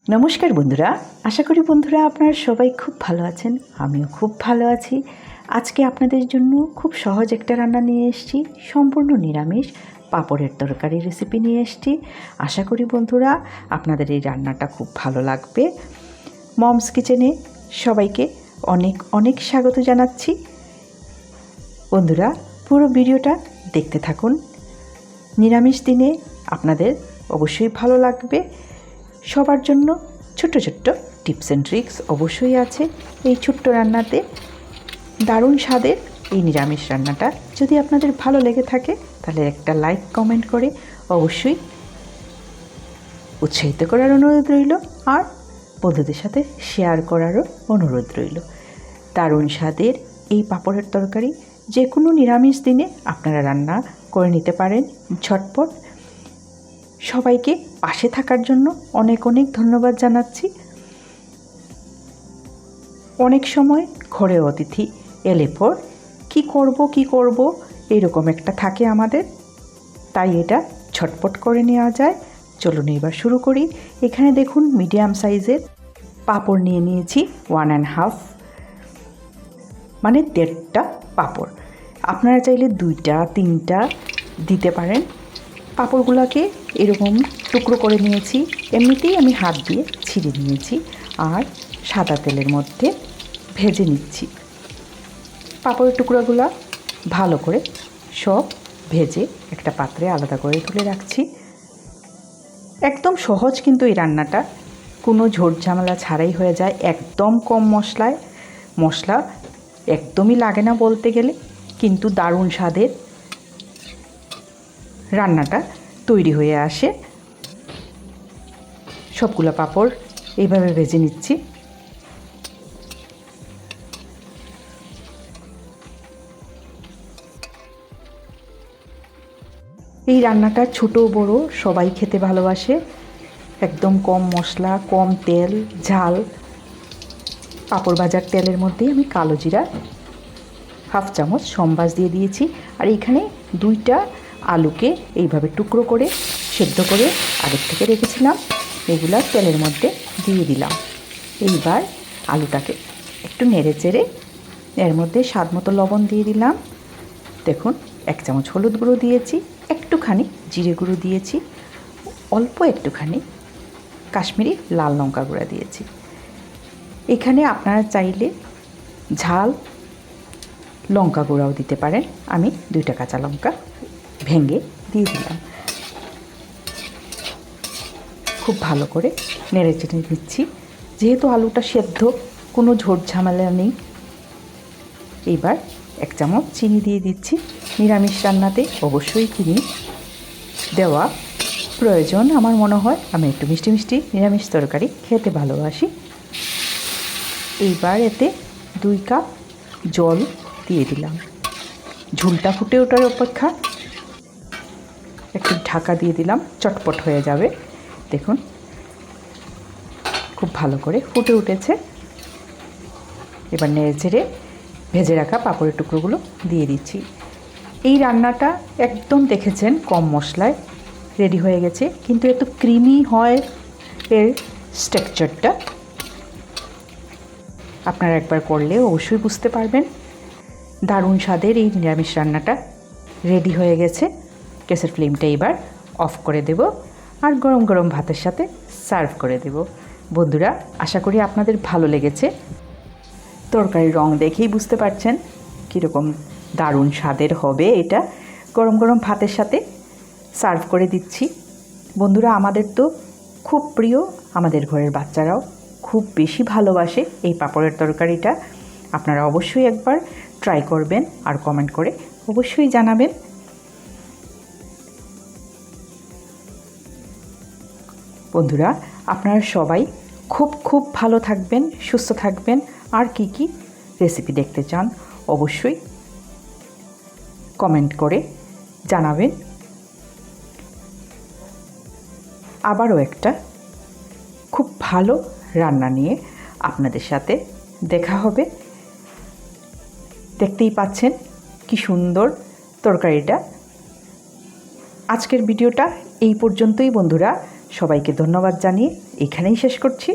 নমস্কার বন্ধুরা, আশা করি বন্ধুরা আপনারা সবাই খুব ভালো আছেন। আমিও খুব ভালো আছি। আজকে আপনাদের জন্য খুব সহজ একটা রান্না নিয়ে এসেছি, সম্পূর্ণ নিরামিষ পাঁপড়ের তরকারি রেসিপি নিয়ে এসেছি। আশা করি বন্ধুরা আপনাদের এই রান্নাটা খুব ভালো লাগবে। মমস কিচেনে সবাইকে অনেক অনেক স্বাগত জানাচ্ছি। বন্ধুরা পুরো ভিডিওটা দেখতে থাকুন। নিরামিষ দিনে আপনাদের অবশ্যই ভালো লাগবে। সবার জন্য ছোট্ট ছোট্ট টিপস অ্যান্ড ট্রিক্স অবশ্যই আছে এই ছোট্ট রান্নাতে। দারুণ স্বাদের এই নিরামিষ রান্নাটা যদি আপনাদের ভালো লেগে থাকে তাহলে একটা লাইক কমেন্ট করে অবশ্যই উৎসাহিত করার অনুরোধ রইল, আর বন্ধুদের সাথে শেয়ার করারও অনুরোধ রইল। দারুণ স্বাদের এই পাঁপড়ের তরকারি যে কোনো নিরামিষ দিনে আপনারা রান্না করে নিতে পারেন ঝটপট। সবাইকে পাশে থাকার জন্য অনেক অনেক ধন্যবাদ জানাচ্ছি। অনেক সময় ঘরে অতিথি এলে পর কী করব এরকম একটা থাকে আমাদের, তাই এটা ঝটপট করে নেওয়া যায়। চলুন এবার শুরু করি। এখানে দেখুন মিডিয়াম সাইজের পাঁপড় নিয়ে নিয়েছি 1.5, মানে 1.5টা পাঁপড়। আপনারা চাইলে 2টা 3টা দিতে পারেন। পাঁপড়গুলোকে এরকম টুকরো করে নিয়েছি, এমনিতেই আমি হাত দিয়ে ছিঁড়ে নিয়েছি আর সাদা তেলের মধ্যে ভেজে নিচ্ছি। পাঁপড়ের টুকরোগুলো ভালো করে সব ভেজে একটা পাত্রে আলাদা করে তুলে রাখছি। একদম সহজ কিন্তু এই রান্নাটা, কোনো ঝোট ঝামেলা ছাড়াই হয়ে যায়। একদম কম মশলা একদমই লাগে না বলতে গেলে, কিন্তু দারুণ স্বাদের রান্নাটা তৈরি হয়ে আসে। সবগুলো পাঁপড় এইভাবে ভেজে নিচ্ছি। এই রান্নাটা ছোট বড় সবাই খেতে ভালোবাসে। একদম কম মশলা, কম তেল, ঝাল। পাঁপড় ভাজার তেলের মধ্যেই আমি কালো জিরা 1/2 চামচ সম্বাস দিয়ে দিয়েছি। আর এইখানে 2টা আলুকে এইভাবে টুকরো করে সেদ্ধ করে আগের থেকে রেখেছিলাম, এগুলা তেলের মধ্যে দিয়ে দিলাম। এইবার আলুটাকে একটু নেড়ে চেড়ে এর মধ্যে স্বাদ মতো লবণ দিয়ে দিলাম। দেখুন 1 চামচ হলুদ গুঁড়ো দিয়েছি, একটুখানি জিরে গুঁড়ো দিয়েছি, অল্প একটুখানি কাশ্মীরি লাল লঙ্কা গুঁড়া দিয়েছি। এখানে আপনারা চাইলে ঝাল লঙ্কা গুঁড়াও দিতে পারেন। আমি 2টা কাঁচা লঙ্কা ভেঙে দিয়ে দিলাম। খুব ভালো করে নেড়ে চেড়ে দিচ্ছি। যেহেতু আলুটা সেদ্ধ, কোনো ঝোট ঝামেলা নেই। এইবার 1 চামচ চিনি দিয়ে দিচ্ছি। নিরামিষ রান্নাতে অবশ্যই চিনি দেওয়া প্রয়োজন আমার মনে হয়। আমি একটু মিষ্টি মিষ্টি নিরামিষ তরকারি খেতে ভালোবাসি। এইবার এতে 2 কাপ জল দিয়ে দিলাম। ঝোলটা ফুটে ওঠার অপেক্ষা, একটু ঢাকা দিয়ে দিলাম, চটপট হয়ে যাবে। দেখুন খুব ভালো করে ফুটে উঠেছে। এবার নেড়ে চেড়ে ভেজে রাখা পাঁপড়ের টুকরোগুলো দিয়ে দিচ্ছি। এই রান্নাটা একদম দেখেছেন কম মশলায় রেডি হয়ে গেছে, কিন্তু এত ক্রিমি হয় এর স্ট্রাকচারটা। আপনারা একবার করলে অবশ্যই বুঝতে পারবেন। দারুণ স্বাদের এই নিরামিষ রান্নাটা রেডি হয়ে গেছে। গ্যাসের ফ্লেমটা এবার অফ করে দেব আর গরম গরম ভাতের সাথে সার্ভ করে দেব। বন্ধুরা আশা করি আপনাদের ভালো লেগেছে। তরকারির রং দেখেই বুঝতে পারছেন কীরকম দারুণ স্বাদের হবে এটা। গরম গরম ভাতের সাথে সার্ভ করে দিচ্ছি। বন্ধুরা আমাদের তো খুব প্রিয়, আমাদের ঘরের বাচ্চারাও খুব বেশি ভালোবাসে এই পাঁপড়ের তরকারিটা। আপনারা অবশ্যই একবার ট্রাই করবেন আর কমেন্ট করে অবশ্যই জানাবেন। বন্ধুরা আপনারা সবাই খুব খুব ভালো থাকবেন, সুস্থ থাকবেন। আর কি কি রেসিপি দেখতে চান অবশ্যই কমেন্ট করে জানাবেন। আবারও একটা খুব ভালো রান্না নিয়ে আপনাদের সাথে দেখা হবে। দেখতেই পাচ্ছেন কি সুন্দর তরকারিটা। আজকের ভিডিওটা এই পর্যন্তই বন্ধুরা। সবাইকে ধন্যবাদ জানিয়ে এখানেই শেষ করছি।